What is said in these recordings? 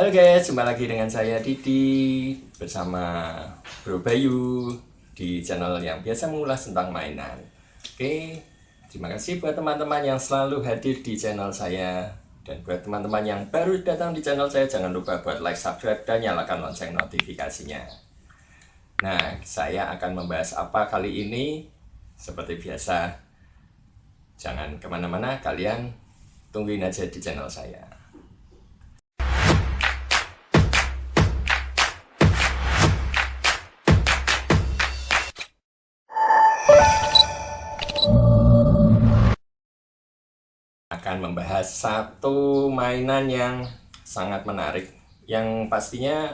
Halo guys, jumpa lagi dengan saya Didi bersama Bro Bayu di channel yang biasa mengulas tentang mainan. Oke, terima kasih buat teman-teman yang selalu hadir di channel saya. Dan buat teman-teman yang baru datang di channel saya, jangan lupa buat like, subscribe, dan nyalakan lonceng notifikasinya. Nah, saya akan membahas apa kali ini? Seperti biasa, jangan kemana-mana, kalian tungguin aja di channel saya. Akan membahas satu mainan yang sangat menarik, yang pastinya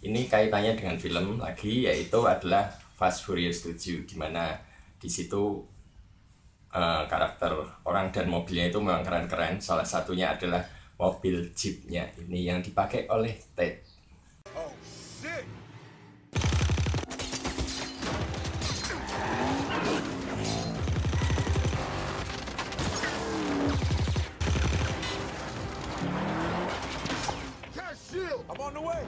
ini kaitannya dengan film lagi, yaitu adalah Fast Furious 7, dimana di situ karakter orang dan mobilnya itu memang keren-keren. Salah satunya adalah mobil Jeepnya ini yang dipakai oleh Ted. Oh shit! Cash shield! I'm on the way!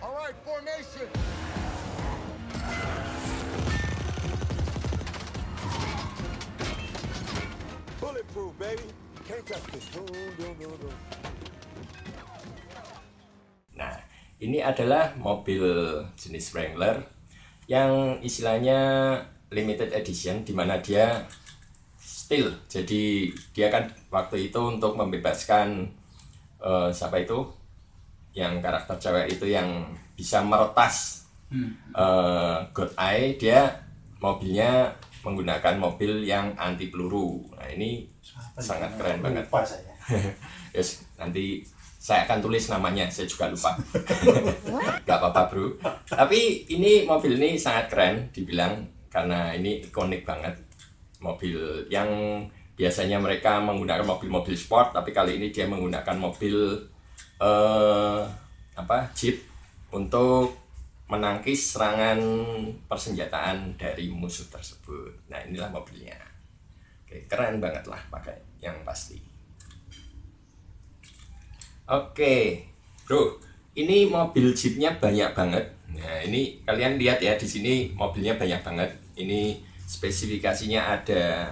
Alright, formation! Bulletproof, baby! Can't touch this. No. Nah, ini adalah mobil jenis Wrangler yang istilahnya limited edition, dimana dia steel. Jadi dia kan waktu itu untuk membebaskan siapa itu yang karakter cewek itu yang bisa meretas God Eye, dia mobilnya menggunakan mobil yang anti peluru. Nah, ini sangat keren banget. Lupa saya. Yes, nanti saya akan tulis namanya, saya juga lupa. Gak apa-apa bro. Tapi ini mobil ini sangat keren dibilang, karena ini ikonik banget. Mobil yang biasanya mereka menggunakan mobil-mobil sport, tapi kali ini dia menggunakan mobil Jeep untuk menangkis serangan persenjataan dari musuh tersebut. Nah, inilah mobilnya. Oke, keren banget lah pakai yang pasti. Oke, bro, ini mobil Jeepnya banyak banget. Nah, ini kalian lihat ya, di sini mobilnya banyak banget. Ini spesifikasinya ada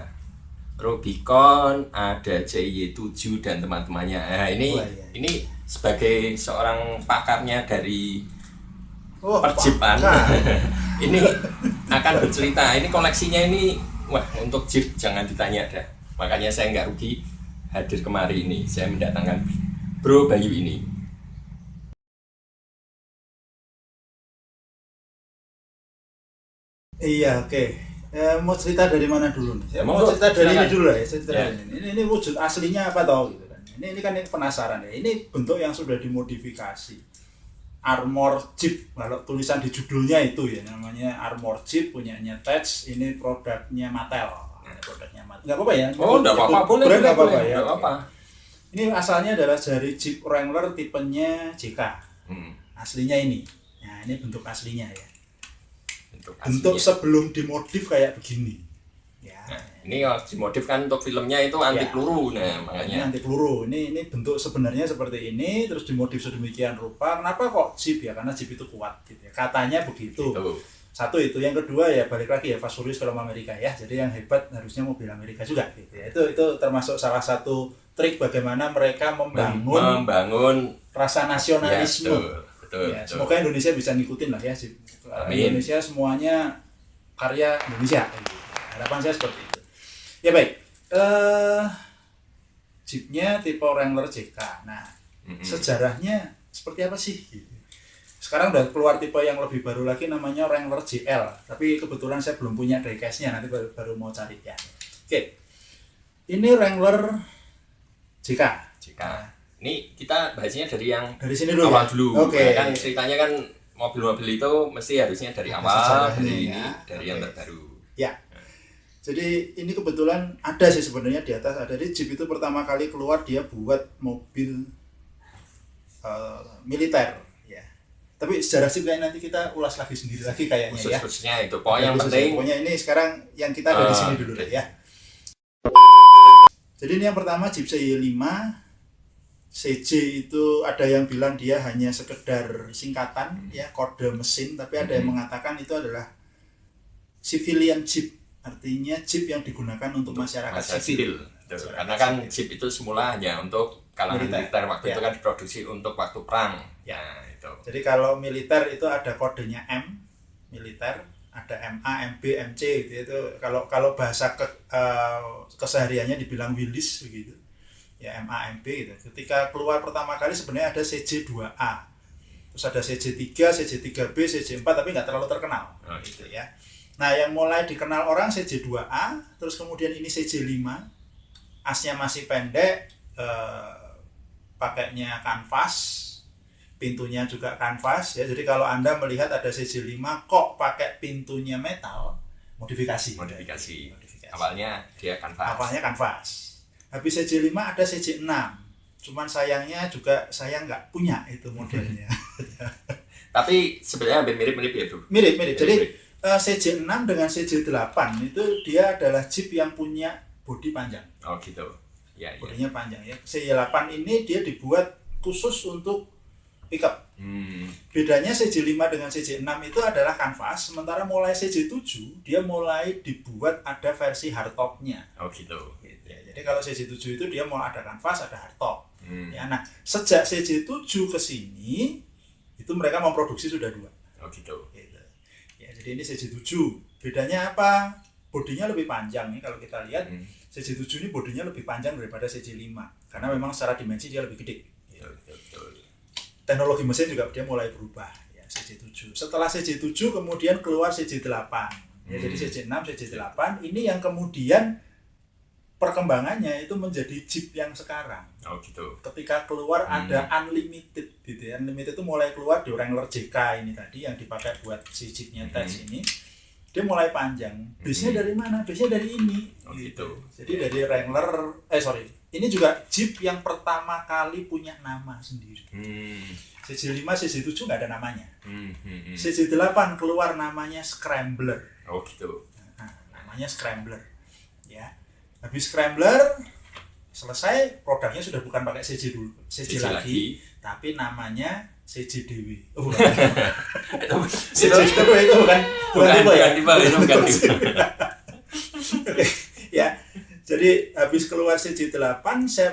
Rubicon, ada CY7 dan teman-temannya. Nah, ini sebagai seorang pakarnya dari perjeepan, ini akan bercerita. Ini koleksinya ini, wah, untuk Jeep jangan ditanya dah. Makanya saya nggak rugi hadir kemari ini. Saya mendatangkan Bro Bayu ini. Iya, oke. Mau cerita dari mana dulu nih? Saya mau Monggo, cerita dari silakan. ini dulu lah ya. Saya cerita Ya. dari ini wujud aslinya apa tau gitu kan. Ini kan penasaran ya. Ini bentuk yang sudah dimodifikasi. Armor Jeep, kalau tulisan di judulnya itu ya, namanya Armor Jeep, punyanya Ted. Ini produknya Mattel. Produknya Mattel. Enggak apa-apa ya? Oh, enggak apa-apa, boleh. Brand nggak apa-apa ya. Enggak apa-apa. Ini asalnya adalah dari Jeep Wrangler tipenya JK. Aslinya ini. Nah, ini bentuk aslinya ya. Bentuk aslinya. sebelum dimodif kayak begini. Ya. Nah, ini dimodif kan untuk filmnya itu anti Ya. peluru. Nah, Ini makanya. anti peluru. Ini bentuk sebenarnya seperti ini, terus dimodif sedemikian rupa. Kenapa kok Jeep ya? Karena Jeep itu kuat gitu ya. Katanya begitu. Gitu. Satu itu, yang kedua ya balik lagi ya Fast Furious film Amerika ya. Jadi yang hebat harusnya mobil Amerika juga gitu ya. Itu termasuk salah satu trik bagaimana mereka membangun rasa nasionalisme. Ya, betul, Ya, betul. semoga Indonesia bisa ngikutin lah ya. Amin. Indonesia semuanya karya Indonesia. Harapan saya seperti itu. Ya baik. Jeepnya tipe Wrangler JK. Nah, sejarahnya seperti apa sih? Sekarang udah keluar tipe yang lebih baru lagi, namanya Wrangler JL. Tapi kebetulan saya belum punya diecast-nya, nanti baru mau cari ya. Oke. Ini Wrangler JK. Ini kita bahasnya dari yang Dari sini dulu awal ya? dulu. Oke. Nah, kan ceritanya kan mobil-mobil itu mesti harusnya dari Ada awal, sejarahnya dari ini, ya. dari yang terbaru. Ya. Jadi ini kebetulan ada sih sebenarnya di atas ada. Di Jeep itu pertama kali keluar dia buat mobil militer ya. Tapi sejarah Jeep nanti kita ulas lagi sendiri lagi kayaknya ya. Khususnya itu. Pokoknya yang Khusus, penting pokoknya ini sekarang yang kita ada di sini dulu oke. ya. Jadi ini yang pertama Jeep CY5 CJ itu ada yang bilang dia hanya sekedar singkatan ya kode mesin, tapi ada yang mengatakan itu adalah civilian Jeep, artinya Jeep yang digunakan untuk masyarakat sipil. Karena kan Jeep itu semula hanya untuk kalangan militer waktu itu kan diproduksi untuk waktu perang. Ya. Nah, itu. Jadi kalau militer itu ada kodenya M militer, ada MA, MB, MC gitu. Itu kalau bahasa kesehariannya dibilang Willis begitu. Ya MA, MB gitu. Ketika keluar pertama kali sebenarnya ada CJ2A. Terus ada CJ3, CJ3B, CJ4 tapi nggak terlalu terkenal. Gitu ya. Nah, yang mulai dikenal orang CJ2A, terus kemudian ini CJ5. Asnya masih pendek, pakainya kanvas, pintunya juga kanvas ya. Jadi kalau Anda melihat ada CJ5 kok pakai pintunya metal, modifikasi. Awalnya dia kanvas. Habis CJ5 ada CJ6. Cuman sayangnya juga saya nggak punya itu modelnya. Tapi sebenarnya hampir mirip-mirip ya, Bro. Mirip. Jadi CJ6 dengan CJ8 itu dia adalah Jeep yang punya bodi panjang. Oh gitu. Ya, bodinya panjang ya. CJ8 ini dia dibuat khusus untuk pickup. Bedanya CJ5 dengan CJ6 itu adalah kanvas, sementara mulai CJ7 dia mulai dibuat ada versi hardtopnya. Oh gitu. Ya, jadi kalau CJ7 itu dia mau ada kanvas, ada hardtop. Ya, nah sejak CJ7 ke sini itu mereka memproduksi sudah 2. Oh gitu. Ya, jadi ini CJ7. Bedanya apa? Bodinya lebih panjang nih kalau kita lihat. CJ7 ini bodinya lebih panjang daripada CJ5 karena memang secara dimensi dia lebih gede. Betul. Teknologi mesin juga dia mulai berubah ya CJ7. Setelah CJ7 kemudian keluar CJ8. Ya, jadi CJ6, CJ8 ini yang kemudian perkembangannya itu menjadi Jeep yang sekarang. Oh gitu. Ketika keluar ada Unlimited gitu ya. Unlimited itu mulai keluar di Wrangler JK ini tadi yang dipakai buat si Jeepnya tes ini. Dia mulai panjang. Base-nya dari mana? Base-nya dari ini. Oh gitu. Jadi dari Wrangler ini juga Jeep yang pertama kali punya nama sendiri. CJ5, CJ7 nggak ada namanya. CJ8 keluar namanya Scrambler. Oh gitu. Nah, namanya Scrambler. Ya. Habis Scrambler selesai, produknya sudah bukan pakai CJ lagi, tapi namanya CJDW. Oh, bukan. CJDW itu bukan tipe ya. Bukan tipe. Oke, ya. Jadi habis keluar CJ8,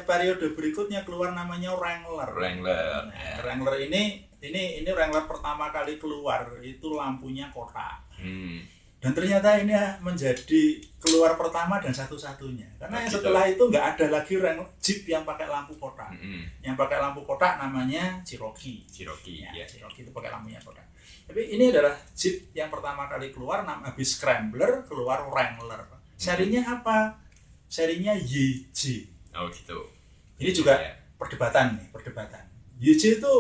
periode berikutnya keluar namanya Wrangler. Wrangler. Nah, Wrangler ini Wrangler pertama kali keluar itu lampunya kotak. Dan ternyata ini menjadi keluar pertama dan satu-satunya. Karena yang setelah itu nggak ada lagi Jeep yang pakai lampu kotak. Yang pakai lampu kotak namanya Cherokee. Ya. Cherokee itu pakai lampunya kotak. Tapi ini adalah Jeep yang pertama kali keluar, habis Scrambler keluar Wrangler. Serinya apa? Serinya YJ. Oh gitu. Ini juga perdebatan. YJ itu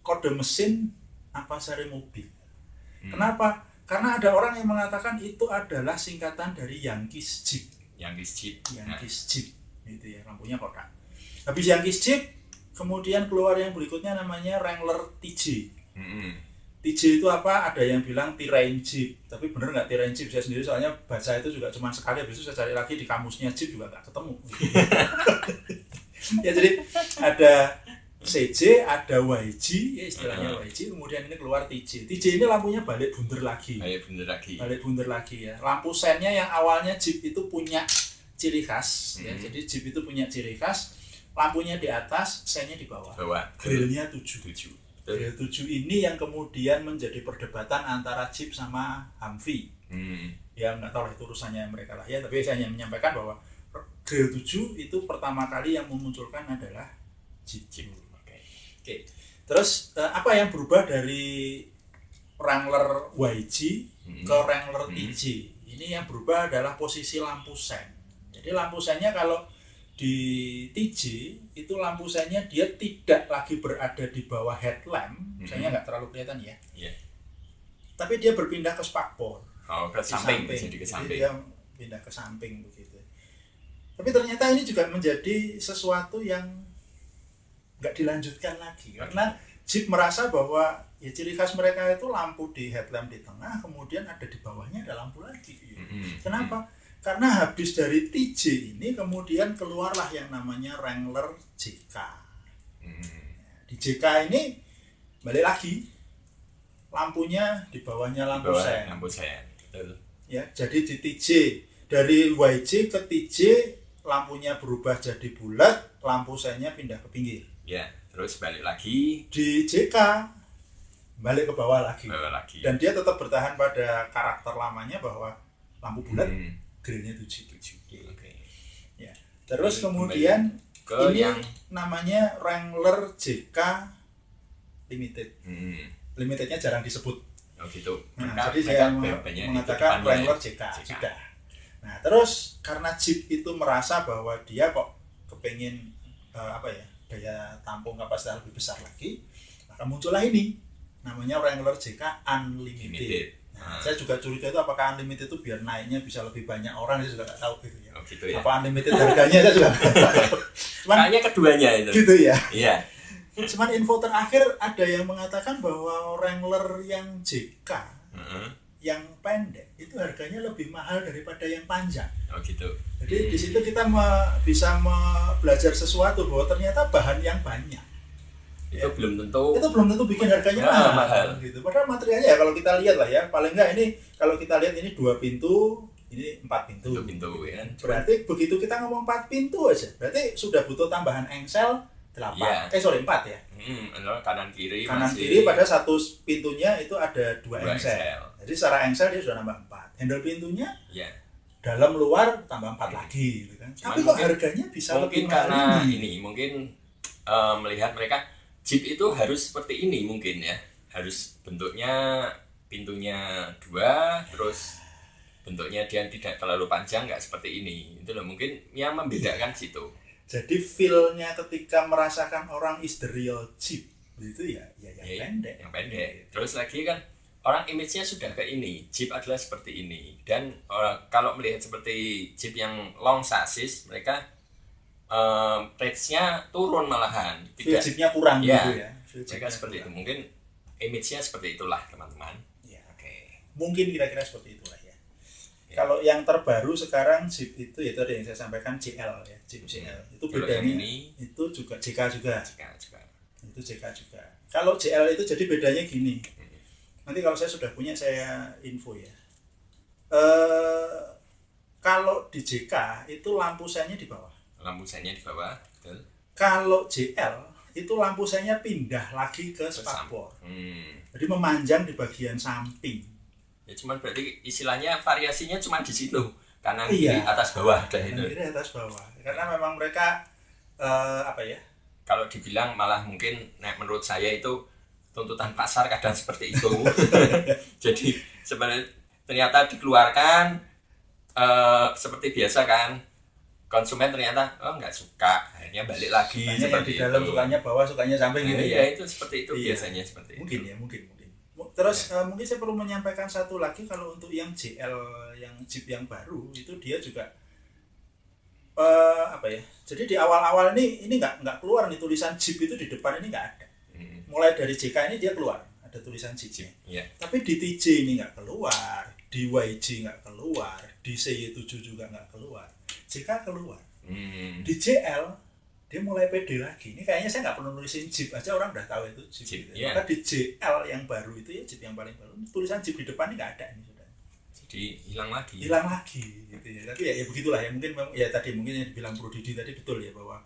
kode mesin apa seri mobil? Kenapa? Karena ada orang yang mengatakan itu adalah singkatan dari Yankees Jeep. Yankees Jeep. Gitu ya, lampunya kotak. Habis Yankees Jeep, kemudian keluar yang berikutnya namanya Wrangler TJ. TJ itu apa? Ada yang bilang Terrain Jeep. Tapi bener nggak Terrain Jeep? Saya sendiri soalnya baca itu juga cuma sekali. Habis itu saya cari lagi di kamusnya Jeep juga nggak ketemu. Ya jadi ada CJ, ada YG, ya istilahnya YG, kemudian ini keluar TJ. TJ ini lampunya balik bunder lagi. Balik bunder lagi ya. Lampu sennya yang awalnya Jeep itu punya ciri khas, ya. Jadi Jeep itu punya ciri khas, lampunya di atas, sennya di bawah. Grillnya 7. Grill 7 ini yang kemudian menjadi perdebatan antara Jeep sama Humvee. Ya nggak tahu lah itu urusannya mereka lah ya, tapi saya hanya menyampaikan bahwa Grill 7 itu pertama kali yang memunculkan adalah Jeep. Oke. Terus apa yang berubah dari Wrangler YG ke Wrangler TJ? Ini yang berubah adalah posisi lampu sen. Jadi lampu sennya kalau di TJ itu lampu sennya dia tidak lagi berada di bawah headlamp, misalnya nggak terlalu kelihatan ya. Tapi dia berpindah ke spakbor. Oh, ke samping. Jadi dia pindah ke samping begitu. Tapi ternyata ini juga menjadi sesuatu yang nggak dilanjutkan lagi karena Jeep merasa bahwa ya ciri khas mereka itu lampu di headlamp di tengah, kemudian ada di bawahnya ada lampu lagi. Kenapa? karena habis dari TJ ini kemudian keluarlah yang namanya Wrangler JK. Di JK ini balik lagi lampunya di bawahnya lampu sen. Lampu sen. Betul. Ya, jadi di TJ dari YJ ke TJ lampunya berubah jadi bulat, lampu sennya pindah ke pinggir. Ya, terus balik lagi. Di JK balik ke bawah lagi. Dan dia tetap bertahan pada karakter lamanya bahwa lampu bulat, grillnya 7. Oke. Ya. Terus kemudian ke ini yang namanya Wrangler JK Limited. Limitednya jarang disebut. Oh gitu. Nah, jadi saya mengatakan Wrangler JK sudah. Nah, terus karena Jeep itu merasa bahwa dia kok kepengen daya tampung kapasitas lebih besar lagi, maka muncullah ini namanya Wrangler JK Unlimited. Nah, saya juga curiga itu apakah Unlimited itu biar naiknya bisa lebih banyak orang, saya juga nggak tahu gitu ya. Oh, gitu ya. Apa Unlimited harganya saya juga nggak tahu. Kayaknya keduanya itu. Gitu ya. Iya. Cuman info terakhir ada yang mengatakan bahwa Wrangler yang JK yang pendek itu harganya lebih mahal daripada yang panjang. Oh gitu. Jadi di situ kita bisa belajar sesuatu bahwa ternyata bahan yang banyak itu belum tentu bikin harganya mahal gitu. Padahal materialnya ya kalau kita lihat lah ya, paling enggak ini kalau kita lihat ini 2 pintu, ini 4 pintu. 2 pintu ya. Berarti begitu kita ngomong 4 pintu aja, berarti sudah butuh tambahan engsel 8. Ya. 4 ya. Kanan kiri Pada satu pintunya itu ada 2 engsel. Jadi secara engsel dia sudah nambah 4. Handle pintunya dalam luar tambah 4 lagi gitu kan. Tapi kok harganya bisa lebih mahal karena ini mungkin melihat mereka Jeep itu harus seperti ini mungkin ya. Harus bentuknya pintunya 2, terus bentuknya dia tidak terlalu panjang, nggak seperti ini. Itu loh mungkin yang membedakan situ. Jadi feel-nya ketika merasakan orang is the real Jeep itu ya yang pendek. Yang pendek. Terus lagi kan orang image-nya sudah ke ini. Jeep adalah seperti ini. Dan kalau melihat seperti Jeep yang long chassis, mereka range-nya turun malahan. Feel Jeep-nya kurang gitu ya. Mereka seperti itu. Mungkin image-nya seperti itulah teman-teman. Ya, oke. Mungkin kira-kira seperti itulah ya. Kalau yang terbaru sekarang Jeep itu yaitu ada yang saya sampaikan JL ya, Jeep JL. Itu bedanya ini, itu juga JK juga. Itu JK juga. Kalau JL itu jadi bedanya gini. Nanti kalau saya sudah punya saya info ya. Kalau di JK itu lampu sennya di bawah. Lampu sennya di bawah, betul. Kalau JL itu lampu sennya pindah lagi ke spakbor. Jadi memanjang di bagian samping. Ya cuman berarti istilahnya variasinya cuma di situ. Kanan kiri atas bawah Kanan kiri atas bawah. Karena memang mereka kalau dibilang malah mungkin menurut saya itu tuntutan pasar kadang seperti itu. Jadi sebenarnya ternyata dikeluarkan seperti biasa kan, konsumen ternyata nggak suka, akhirnya balik lagi sukanya seperti di dalam, itu. sukanya bawah, sukanya samping gitu ya. Itu seperti itu biasanya seperti mungkin itu. Ya mungkin. Terus mungkin saya perlu menyampaikan satu lagi, kalau untuk yang JL yang Jeep yang baru itu dia juga jadi di awal-awal ini nggak keluar nih tulisan Jeep itu di depan ini nggak ada. Mulai dari JK ini dia keluar ada tulisan Jeep. Tapi di TJ ini nggak keluar, di YJ nggak keluar, di CY7 juga nggak keluar, JK keluar. Di JL dia mulai pede lagi. Ini kayaknya saya nggak perlu nulisin Jeep aja, orang udah tahu itu Jeep. Gitu. Maka di JL yang baru itu ya, Jeep yang paling baru, tulisan Jeep di depan ini nggak ada ini sudah. Jadi hilang lagi gitu ya. Tapi ya begitulah ya, mungkin ya tadi mungkin yang dibilang Bro Didi tadi betul ya, bahwa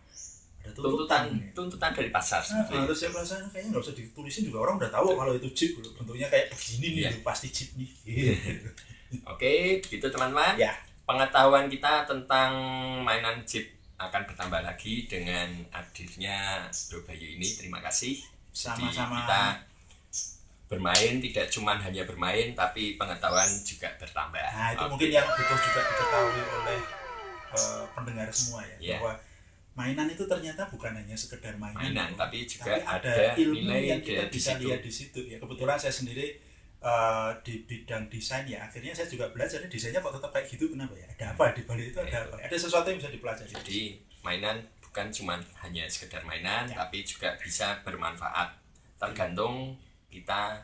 ada tuntutan dari pasar. Terus saya merasa kayaknya nggak usah ditulisin juga, orang udah tahu kalau itu Jeep bentuknya kayak begini nih, pasti Jeep nih. Oke, gitu teman-teman. Ya. Pengetahuan kita tentang mainan Jeep akan bertambah lagi dengan hadirnya Bro Bayu ini. Terima kasih. Sama-sama. Jadi kita bermain tidak cuma hanya bermain, tapi pengetahuan juga bertambah. Nah, itu mungkin yang butuh juga diketahui oleh pendengar semua ya, bahwa mainan itu ternyata bukan hanya sekedar mainan, tapi juga ada ilmu nilai yang kita bisa lihat di situ ya. Kebetulan saya sendiri di bidang desain ya, akhirnya saya juga belajar desainnya kok tetap kayak gitu, kenapa ya, ada apa di balik itu, ada apa, ada sesuatu yang bisa dipelajari. Jadi mainan bukan cuma hanya sekedar mainan, tapi juga bisa bermanfaat, tergantung kita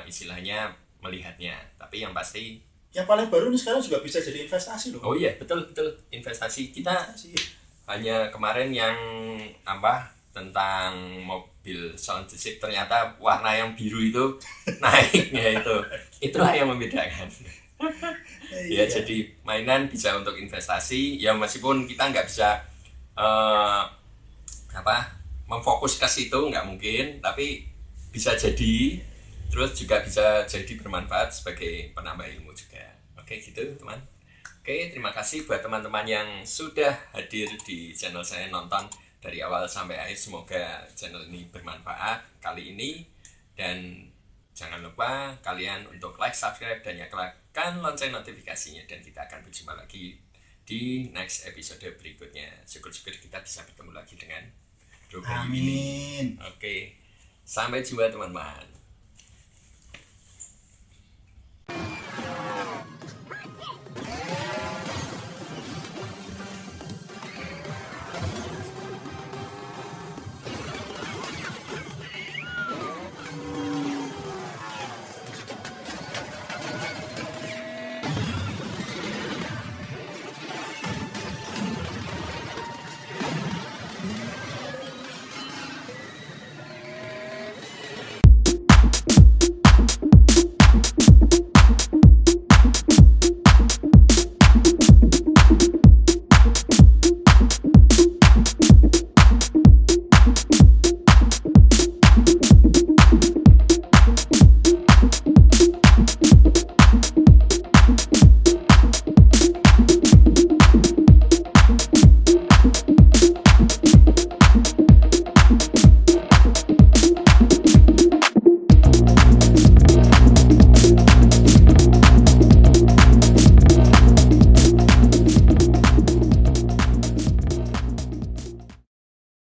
istilahnya melihatnya. Tapi yang pasti yang paling baru nih sekarang juga bisa jadi investasi loh. Oh iya, betul betul, investasi. Kita Investasi. hanya kemarin yang apa tentang mobil sound system, ternyata warna yang biru itu naiknya itulah yang membedakan. Ya, jadi mainan bisa untuk investasi ya, meskipun kita nggak bisa memfokus ke situ, nggak mungkin, tapi bisa jadi, terus juga bisa jadi bermanfaat sebagai penambah ilmu juga. Oke gitu teman. Oke, terima kasih buat teman-teman yang sudah hadir di channel saya, nonton dari awal sampai akhir. Semoga channel ini bermanfaat kali ini, dan jangan lupa kalian untuk like, subscribe, dan nyalakan lonceng notifikasinya, dan kita akan berjumpa lagi di next episode berikutnya. Syukur-syukur kita bisa bertemu lagi dengan Bro Bayu ini. Amin. Oke, sampai jumpa teman-teman.